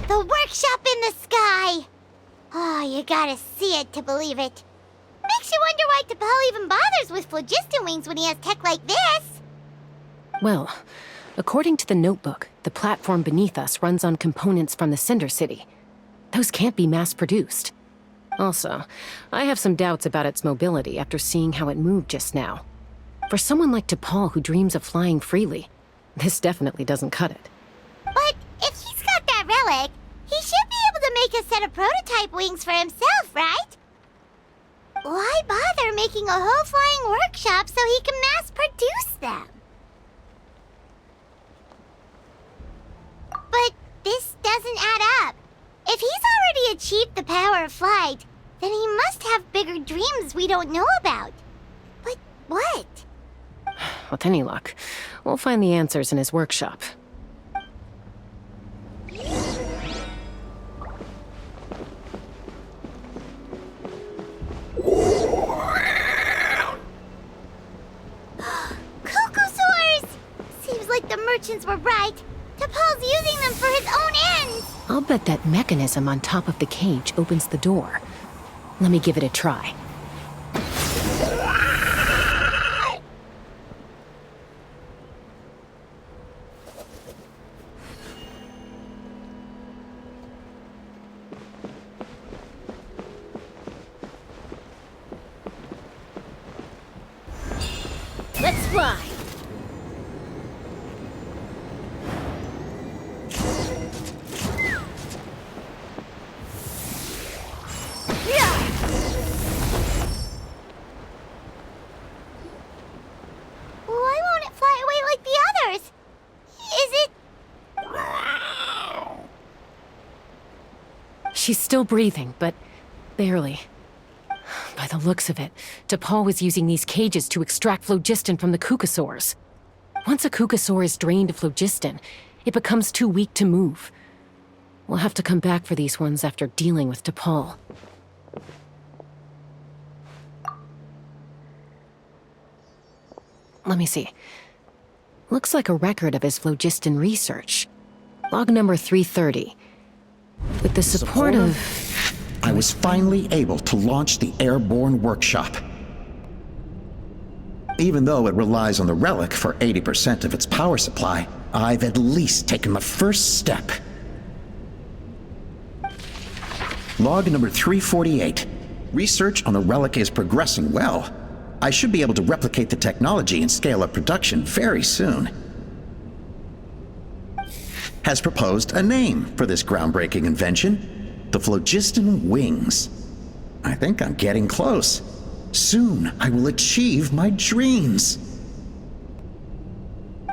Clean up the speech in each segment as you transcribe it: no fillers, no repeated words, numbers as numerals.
The workshop in the sky! Oh, you gotta see it to believe it. Makes you wonder why T'Pol even bothers with phlogiston wings when he has tech like this. Well, according to the notebook, the platform beneath us runs on components from the Cinder City. Those can't be mass-produced. Also, I have some doubts about its mobility after seeing how it moved just now. For someone like T'Pol who dreams of flying freely, this definitely doesn't cut it. But if he's got that relic, he should be able to make a set of prototype wings for himself, right? Why bother making a whole flying workshop so he can mass-produce them? But this doesn't add up. If he's already achieved the power of flight, then he must have bigger dreams we don't know about. But what? With any luck, we'll find the answers in his workshop. Cuckoosaurs! Seems like the merchants were right. T'Pol's using them for his own ends! I'll bet that mechanism on top of the cage opens the door. Let me give it a try. Let's fly! Why won't it fly away like the others? Is it... She's still breathing, but barely. By the looks of it, T'Pol was using these cages to extract phlogiston from the cuckosaurs. Once a cuckosaur is drained of phlogiston, it becomes too weak to move. We'll have to come back for these ones after dealing with T'Pol. Let me see. Looks like a record of his phlogiston research. Log number 330. With the support of... I was finally able to launch the airborne workshop. Even though it relies on the relic for 80% of its power supply, I've at least taken the first step. Log number 348. Research on the relic is progressing well. I should be able to replicate the technology and scale up production very soon. Has proposed a name for this groundbreaking invention. The phlogiston wings. I think I'm getting close. Soon I will achieve my dreams.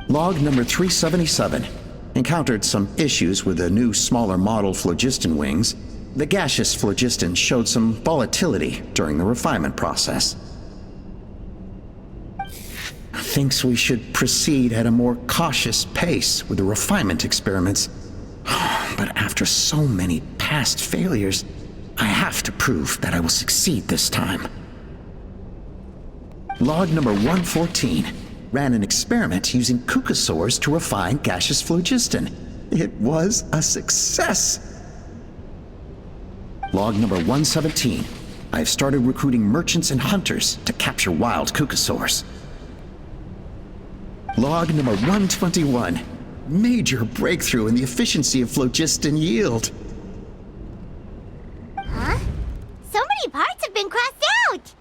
Log number 377. Encountered some issues with the new smaller model phlogiston wings. The gaseous phlogiston showed some volatility during the refinement process. Thinks we should proceed at a more cautious pace with the refinement experiments. But after so many past failures, I have to prove that I will succeed this time. Log number 114. Ran an experiment using cuckosaurs to refine gaseous phlogiston. It was a success. Log number 117. I've started recruiting merchants and hunters to capture wild cuckosaurs. Log number 121. Major breakthrough in the efficiency of phlogiston yield. Huh? So many parts have been crossed out!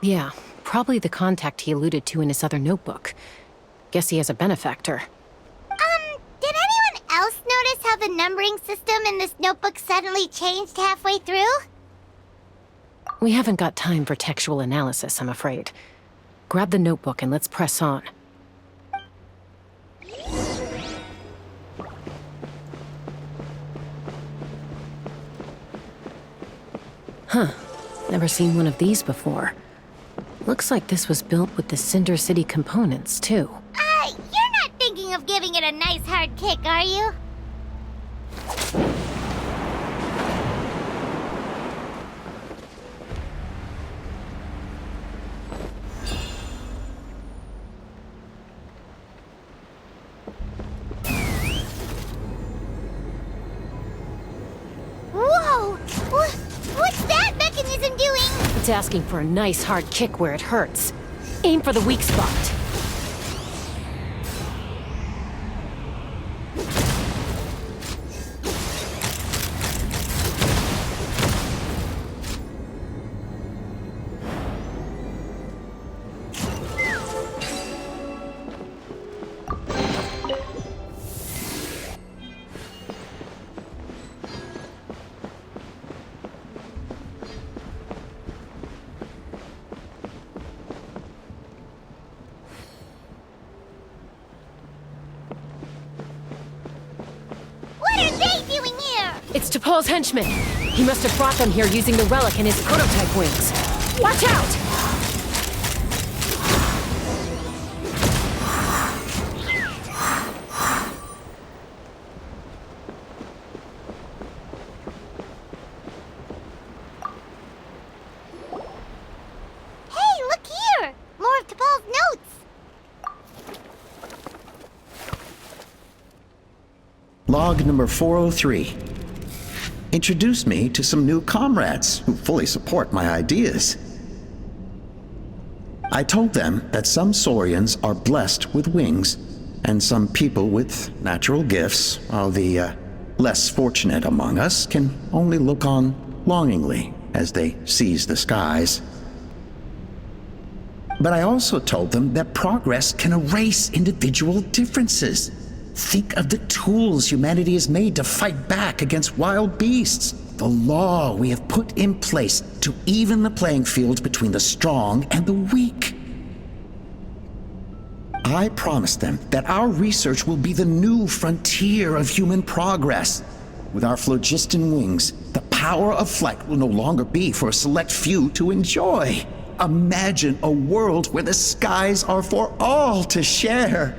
Yeah, probably the contact he alluded to in his other notebook. Guess he has a benefactor. Did anyone else notice how the numbering system in this notebook suddenly changed halfway through? We haven't got time for textual analysis, I'm afraid. Grab the notebook and let's press on. Huh. Never seen one of these before. Looks like this was built with the Cinder City components, too. You're not thinking of giving it a nice hard kick, are you? That's asking for a nice hard kick where it hurts. Aim for the weak spot. What are they doing here? It's T'Pol's henchman. He must have brought them here using the relic in his prototype wings. Watch out! Hey, look here! More of T'Pol's notes! Log number 403. Introduce me to some new comrades who fully support my ideas. I told them that some Saurians are blessed with wings, and some people with natural gifts, while the less fortunate among us can only look on longingly as they seize the skies. But I also told them that progress can erase individual differences. Think of the tools humanity has made to fight back against wild beasts. The law we have put in place to even the playing field between the strong and the weak. I promised them that our research will be the new frontier of human progress. With our phlogiston wings, the power of flight will no longer be for a select few to enjoy. Imagine a world where the skies are for all to share.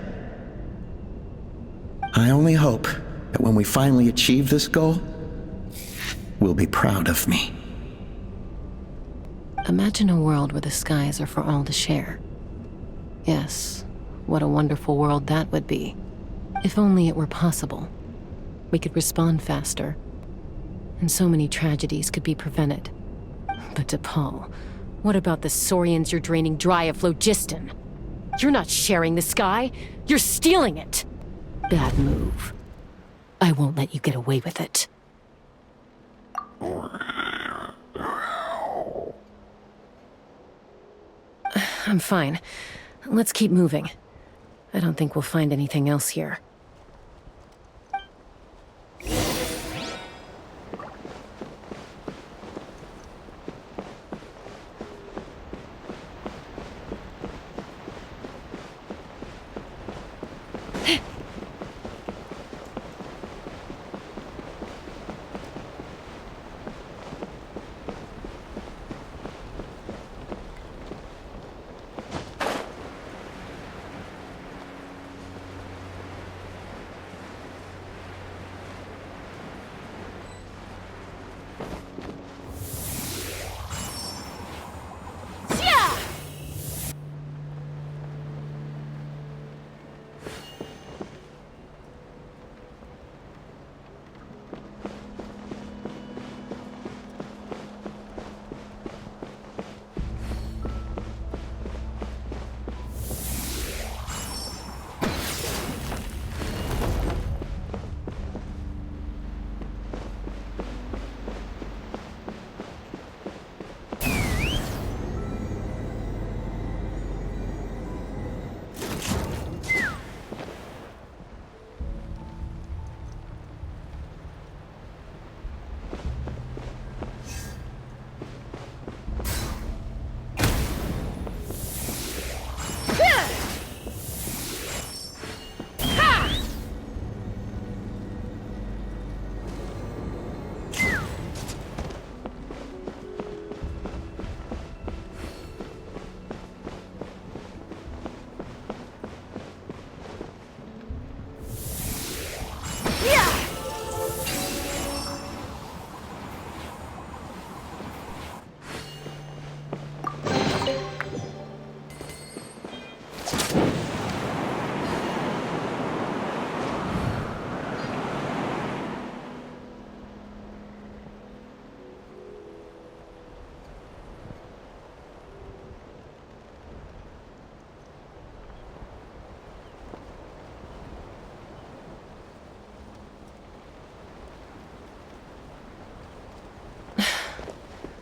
I only hope that when we finally achieve this goal, we'll be proud of me. Imagine a world where the skies are for all to share. Yes, what a wonderful world that would be. If only it were possible. We could respond faster, and so many tragedies could be prevented. But T'Pol, what about the Saurians you're draining dry of phlogiston? You're not sharing the sky, you're stealing it! Bad move. I won't let you get away with it. I'm fine. Let's keep moving. I don't think we'll find anything else here.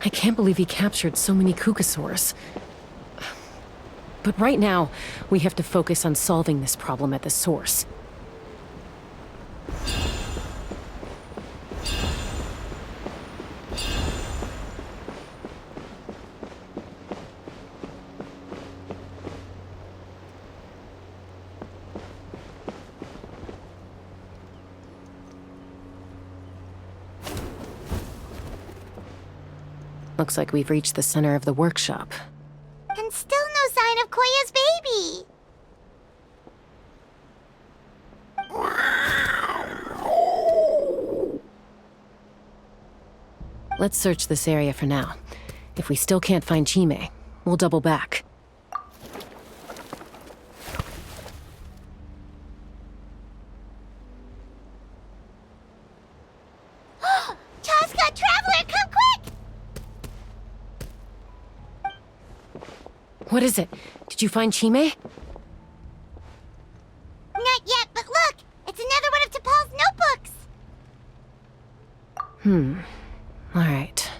I can't believe he captured so many Kukasaurs. But right now, we have to focus on solving this problem at the source. Looks like we've reached the center of the workshop. And still no sign of Koya's baby. Let's search this area for now. If we still can't find Chime, we'll double back. Chaska, Traveler, come quick! What is it? Did you find Chime? Not yet, but look! It's another one of T'Pol's notebooks! All right.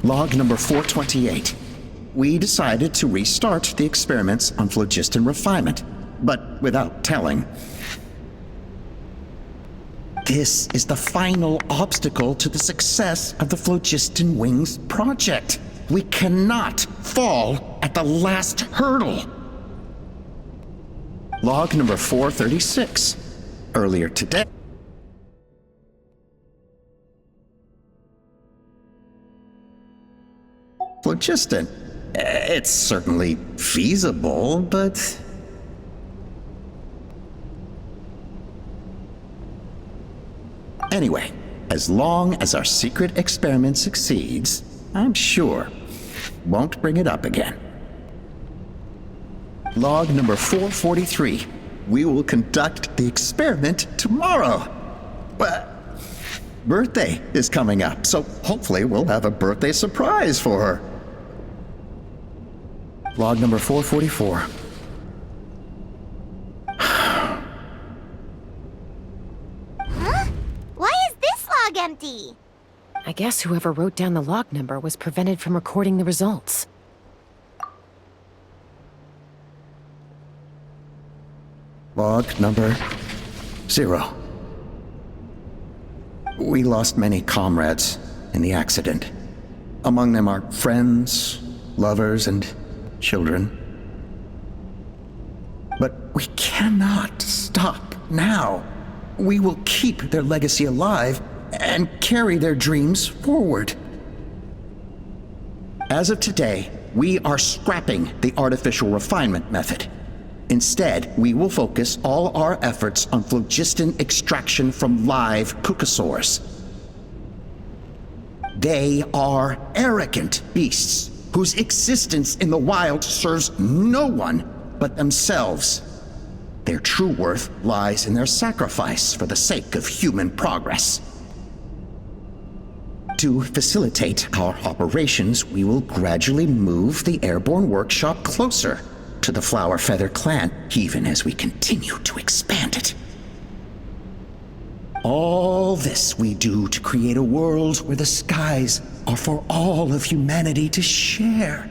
Log number 428. We decided to restart the experiments on phlogiston refinement, but without telling. This is the final obstacle to the success of the Phlogiston Wings project. We cannot fall at the last hurdle. Log number 436. Earlier today. Phlogiston. It's certainly feasible, but... Anyway, as long as our secret experiment succeeds, I'm sure won't bring it up again. Log number 443. We will conduct the experiment tomorrow. But birthday is coming up, so hopefully we'll have a birthday surprise for her. Log number 444. Why is this log empty? I guess whoever wrote down the log number was prevented from recording the results. Log number 0. We lost many comrades in the accident. Among them are friends, lovers, and children. But we cannot stop now. We will keep their legacy alive and carry their dreams forward. As of today, we are scrapping the artificial refinement method. Instead, we will focus all our efforts on phlogiston extraction from live Kukasaurs. They are arrogant beasts whose existence in the wild serves no one but themselves. Their true worth lies in their sacrifice for the sake of human progress. To facilitate our operations, we will gradually move the airborne workshop closer to the Flower Feather clan, even as we continue to expand it. All this we do to create a world where the skies are for all of humanity to share.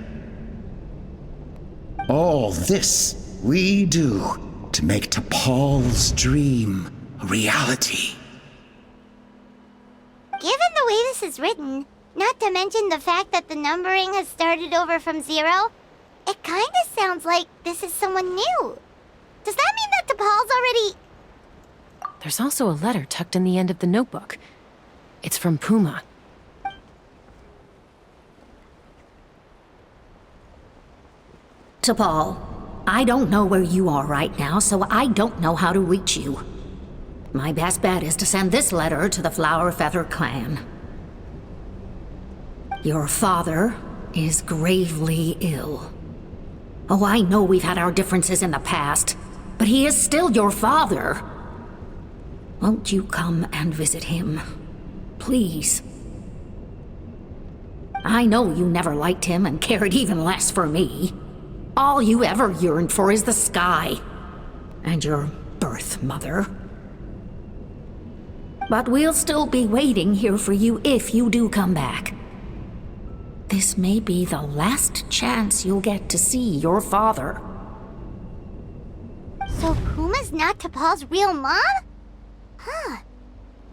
All this we do to make T'Pol's dream a reality. Given the way this is written, not to mention the fact that the numbering has started over from 0, it kinda sounds like this is someone new. Does that mean that T'Pol's already... There's also a letter tucked in the end of the notebook. It's from Puma. T'Pol, I don't know where you are right now, so I don't know how to reach you. My best bet is to send this letter to the Flower Feather clan. Your father is gravely ill. Oh, I know we've had our differences in the past, but he is still your father. Won't you come and visit him? Please. I know you never liked him and cared even less for me. All you ever yearned for is the sky. And your birth mother. But we'll still be waiting here for you if you do come back. This may be the last chance you'll get to see your father. So Puma's not T'Pol's real mom? Huh.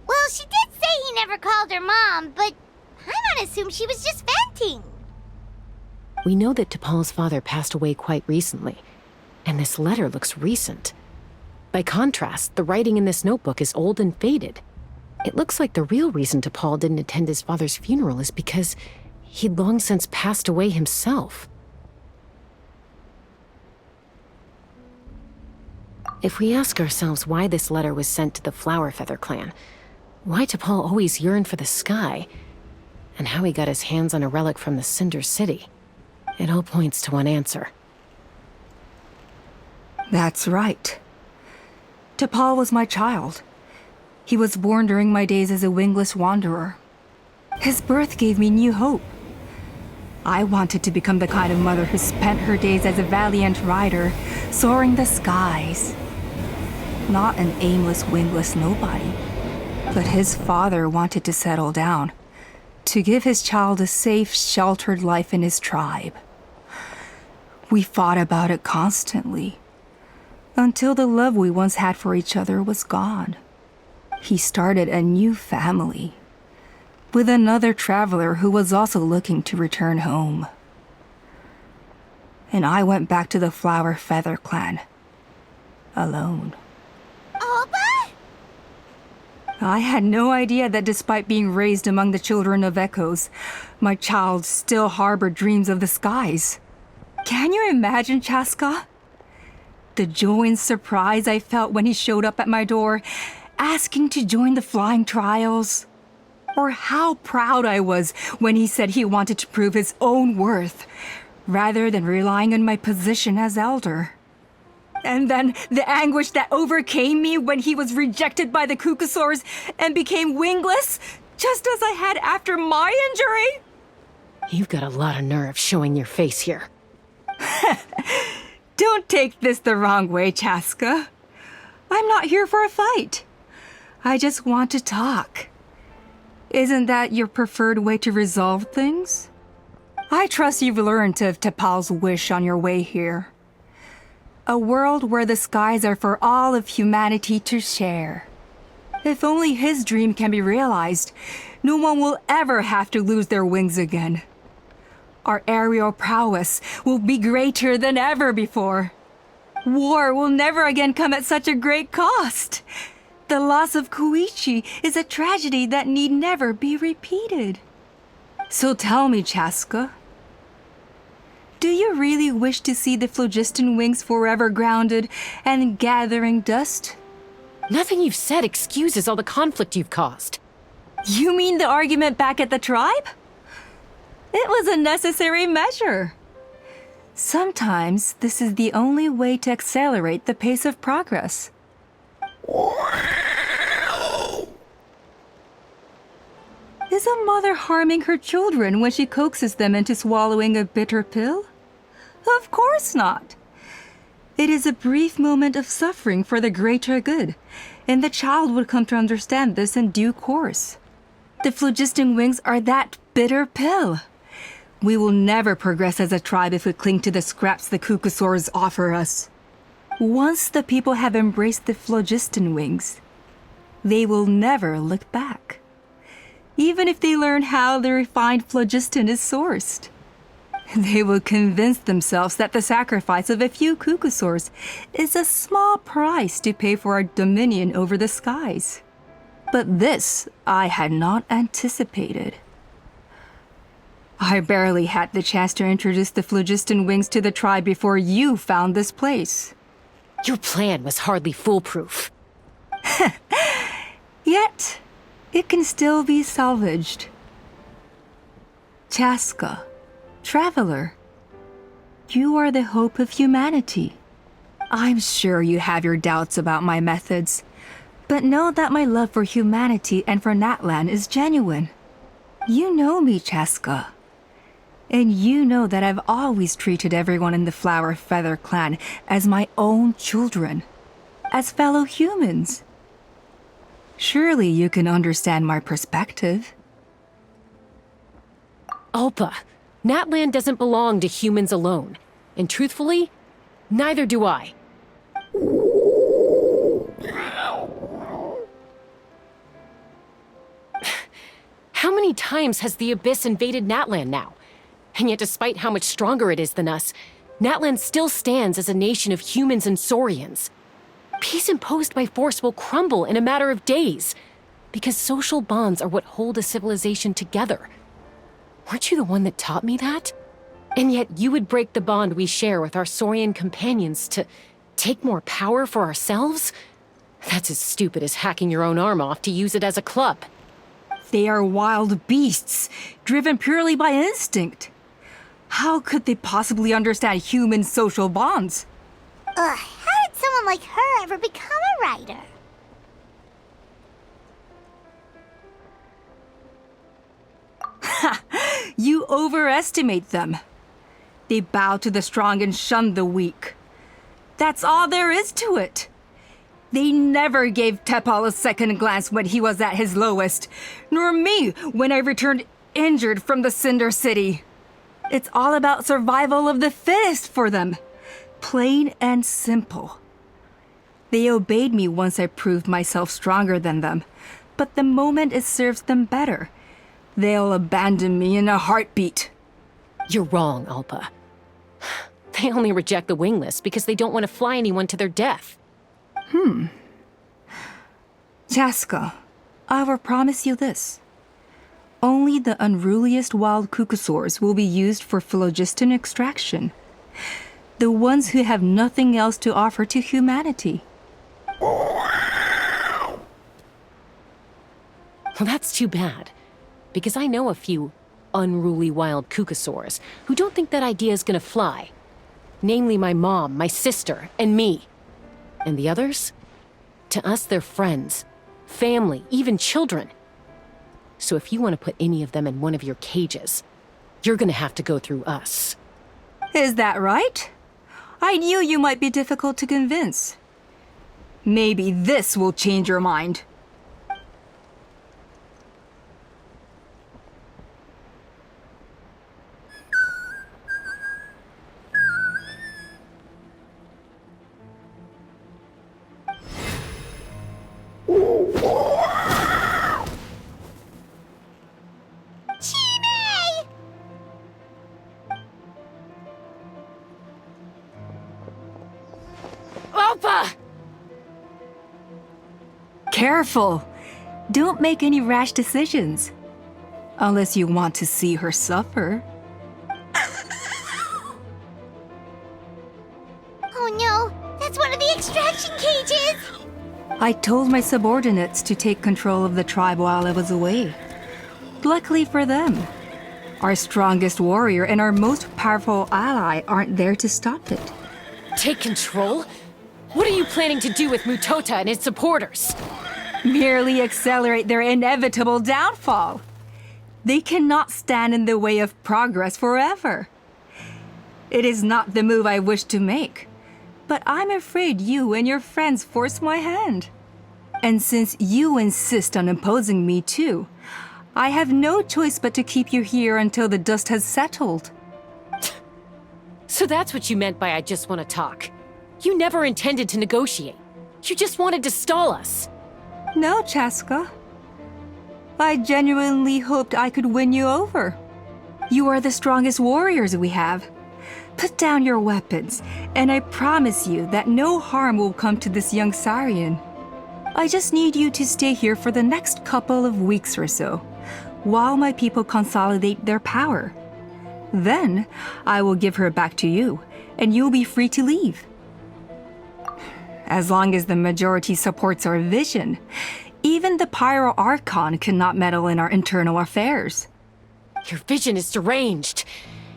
Well, she did say he never called her mom, but I'm gonna assume she was just venting. We know that T'Pol's father passed away quite recently, and this letter looks recent. By contrast, the writing in this notebook is old and faded. It looks like the real reason T'Pol didn't attend his father's funeral is because he'd long since passed away himself. If we ask ourselves why this letter was sent to the Flowerfeather clan, why T'Pol always yearned for the sky, and how he got his hands on a relic from the Cinder City, it all points to one answer. That's right. T'Pol was my child. He was born during my days as a wingless wanderer. His birth gave me new hope. I wanted to become the kind of mother who spent her days as a valiant rider, soaring the skies. Not an aimless, wingless nobody. But his father wanted to settle down, to give his child a safe, sheltered life in his tribe. We fought about it constantly, until the love we once had for each other was gone. He started a new family, with another traveler who was also looking to return home. And I went back to the Flowerfeather clan, alone. Opa? I had no idea that despite being raised among the children of echoes, my child still harbored dreams of the skies. Can you imagine, Chaska? The joy and surprise I felt when he showed up at my door, asking to join the flying trials. Or how proud I was when he said he wanted to prove his own worth, rather than relying on my position as elder. And then the anguish that overcame me when he was rejected by the Kukusaurs and became wingless, just as I had after my injury. You've got a lot of nerve showing your face here. Don't take this the wrong way, Chaska. I'm not here for a fight. I just want to talk. Isn't that your preferred way to resolve things? I trust you've learned of T'Pol's wish on your way here. A world where the skies are for all of humanity to share. If only his dream can be realized, no one will ever have to lose their wings again. Our aerial prowess will be greater than ever before. War will never again come at such a great cost. The loss of Koichi is a tragedy that need never be repeated. So tell me, Chaska, do you really wish to see the phlogiston wings forever grounded and gathering dust? Nothing you've said excuses all the conflict you've caused. You mean the argument back at the tribe? It was a necessary measure. Sometimes this is the only way to accelerate the pace of progress. Is a mother harming her children when she coaxes them into swallowing a bitter pill? Of course not. It is a brief moment of suffering for the greater good, and the child would come to understand this in due course. The phlogiston wings are that bitter pill. We will never progress as a tribe if we cling to the scraps the Kukusaurs offer us. Once the people have embraced the phlogiston wings, they will never look back. Even if they learn how the refined phlogiston is sourced. They will convince themselves that the sacrifice of a few Kukusaurs is a small price to pay for our dominion over the skies. But this I had not anticipated. I barely had the chance to introduce the phlogiston wings to the tribe before you found this place. Your plan was hardly foolproof. Yet, it can still be salvaged. Chaska, traveler, you are the hope of humanity. I'm sure you have your doubts about my methods, but know that my love for humanity and for Natlan is genuine. You know me, Chaska. And you know that I've always treated everyone in the Flowerfeather clan as my own children. as fellow humans. Surely you can understand my perspective. Alpa, Natlan doesn't belong to humans alone. And truthfully, neither do I. How many times has the Abyss invaded Natlan now? And yet despite how much stronger it is than us, Natlan still stands as a nation of humans and saurians. Peace imposed by force will crumble in a matter of days, because social bonds are what hold a civilization together. Weren't you the one that taught me that? And yet you would break the bond we share with our saurian companions to take more power for ourselves? That's as stupid as hacking your own arm off to use it as a club. They are wild beasts, driven purely by instinct. How could they possibly understand human social bonds? Ugh, how did someone like her ever become a writer? You overestimate them. They bow to the strong and shun the weak. That's all there is to it. They never gave Tepal a second glance when he was at his lowest, nor me when I returned injured from the Cinder City. It's all about survival of the fittest for them. Plain and simple. They obeyed me once I proved myself stronger than them, but the moment it serves them better, they'll abandon me in a heartbeat. You're wrong, Alpa. They only reject the wingless because they don't want to fly anyone to their death. Chaska, I will promise you this. Only the unruliest wild cucosaurs will be used for phlogiston extraction. The ones who have nothing else to offer to humanity. Well, that's too bad. Because I know a few unruly wild cucosaurs who don't think that idea is gonna fly. Namely my mom, my sister, and me. And the others? To us, they're friends, family, even children. So if you want to put any of them in one of your cages, you're gonna have to go through us. Is that right? I knew you might be difficult to convince. Maybe this will change your mind. Alpa! Careful! Don't make any rash decisions. Unless you want to see her suffer. Oh no, that's one of the extraction cages! I told my subordinates to take control of the tribe while I was away. Luckily for them, our strongest warrior and our most powerful ally aren't there to stop it. Take control? What are you planning to do with Mutota and his supporters? Merely accelerate their inevitable downfall. They cannot stand in the way of progress forever. It is not the move I wish to make, but I'm afraid you and your friends force my hand. And since you insist on imposing me too, I have no choice but to keep you here until the dust has settled. So that's what you meant by I just want to talk. You never intended to negotiate. You just wanted to stall us. No, Chaska. I genuinely hoped I could win you over. You are the strongest warriors we have. Put down your weapons, and I promise you that no harm will come to this young Saurian. I just need you to stay here for the next couple of weeks or so, while my people consolidate their power. Then, I will give her back to you, and you'll be free to leave. As long as the majority supports our vision, even the Pyro Archon cannot meddle in our internal affairs. Your vision is deranged,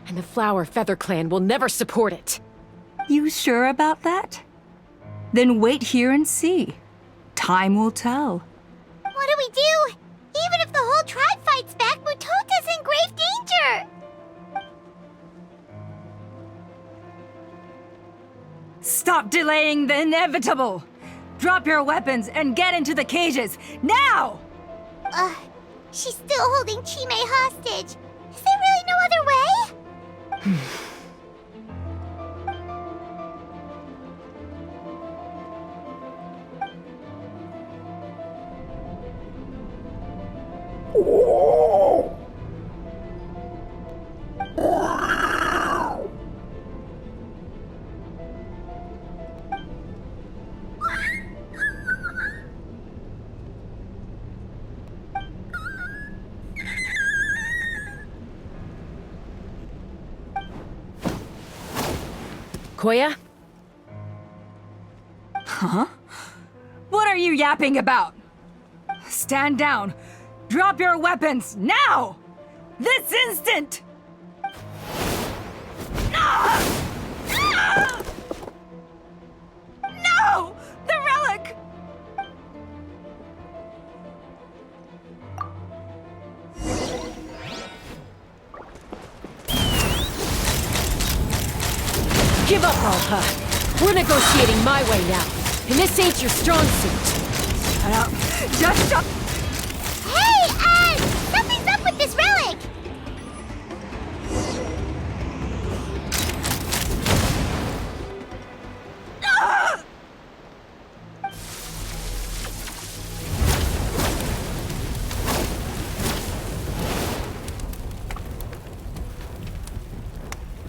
and the Flower Feather Clan will never support it. You sure about that? Then wait here and see. Time will tell. What do we do? Even if the whole tribe fights back, Mutota's in grave danger! Stop delaying the inevitable! Drop your weapons and get into the cages, now! She's still holding Chime hostage. Is there really no other way? Koya? What are you yapping about? Stand down. Drop your weapons, now! This instant! No! The relic! Give up, Alpa. We're negotiating my way now, and this ain't your strong suit. Shut up. Just shut... Hey, something's up with this relic!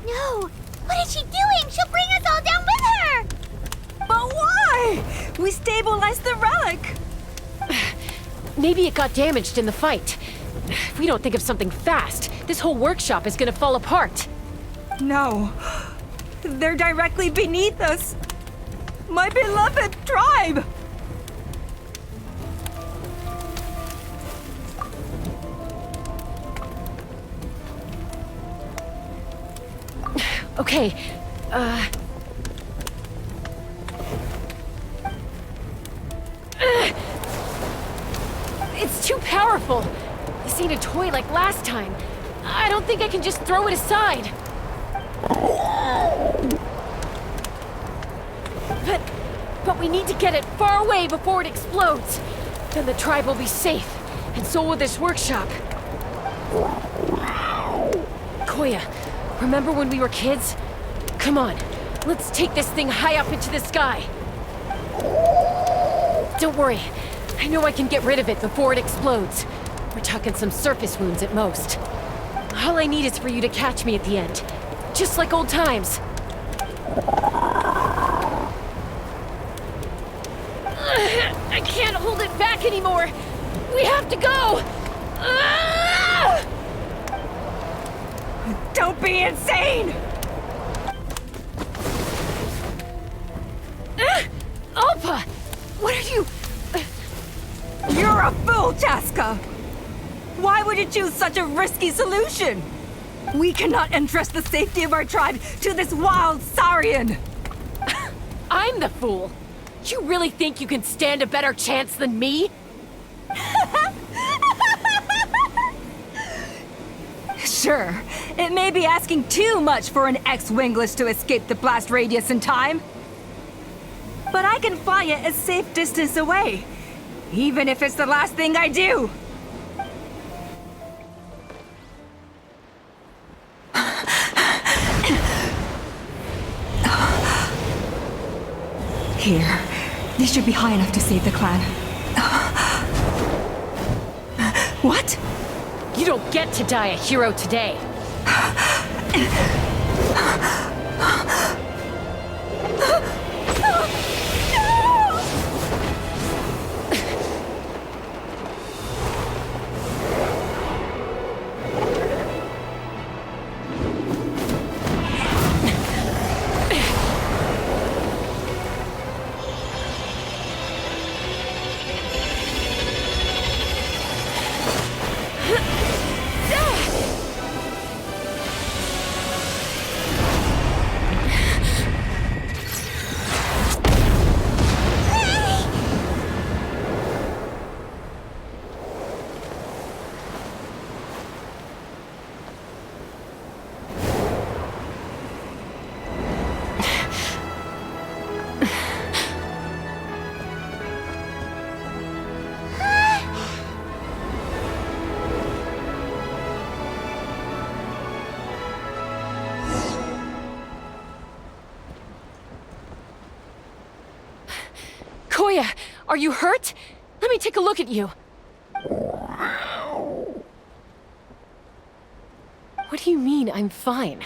No! What is she doing? She'll bring us all down with her! But why? We stabilized the relic. Maybe it got damaged in the fight. If we don't think of something fast, this whole workshop is gonna fall apart. No. They're directly beneath us. My beloved tribe! Okay, It's too powerful! This ain't a toy like last time. I don't think I can just throw it aside. But we need to get it far away before it explodes. Then the tribe will be safe, and so will this workshop. Koya, remember when we were kids? Come on, let's take this thing high up into the sky. Don't worry, I know I can get rid of it before it explodes. We're talking some surface wounds at most. All I need is for you to catch me at the end, just like old times. I can't hold it back anymore. We have to go. Don't be insane! Alpa, what are you? You're a fool, Chaska! Why would you choose such a risky solution? We cannot entrust the safety of our tribe to this wild Saurian! I'm the fool. You really think you can stand a better chance than me? Sure, it may be asking too much for an ex-wingless to escape the blast radius in time. But I can fly it a safe distance away, even if it's the last thing I do. Here, this should be high enough to save the clan. What? You don't get to die a hero today. Are you hurt? Let me take a look at you. What do you mean, I'm fine?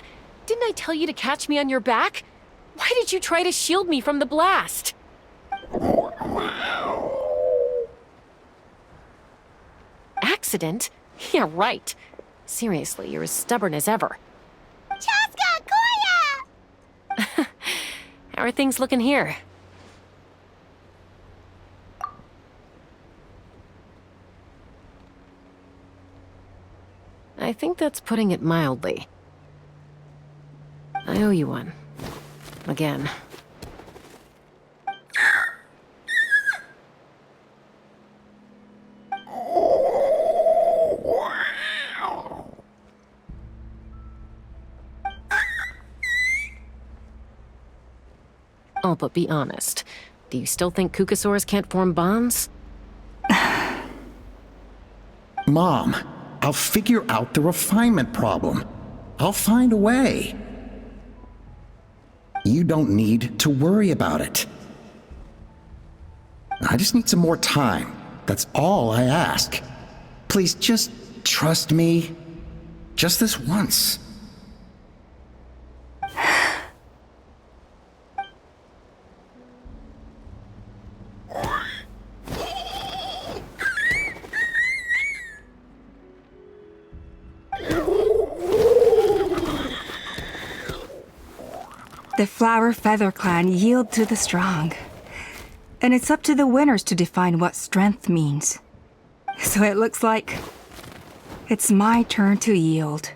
Didn't I tell you to catch me on your back? Why did you try to shield me from the blast? Accident? Yeah, right. Seriously, you're as stubborn as ever. Chaska, Koya! How are things looking here? I think that's putting it mildly. I owe you one. Again. Oh, but be honest. Do you still think Kukasaurs can't form bonds? Mom, I'll figure out the refinement problem. I'll find a way. You don't need to worry about it. I just need some more time. That's all I ask. Please just trust me. Just this once. The Flower Feather clan yield to the strong. And it's up to the winners to define what strength means. So it looks like it's my turn to yield.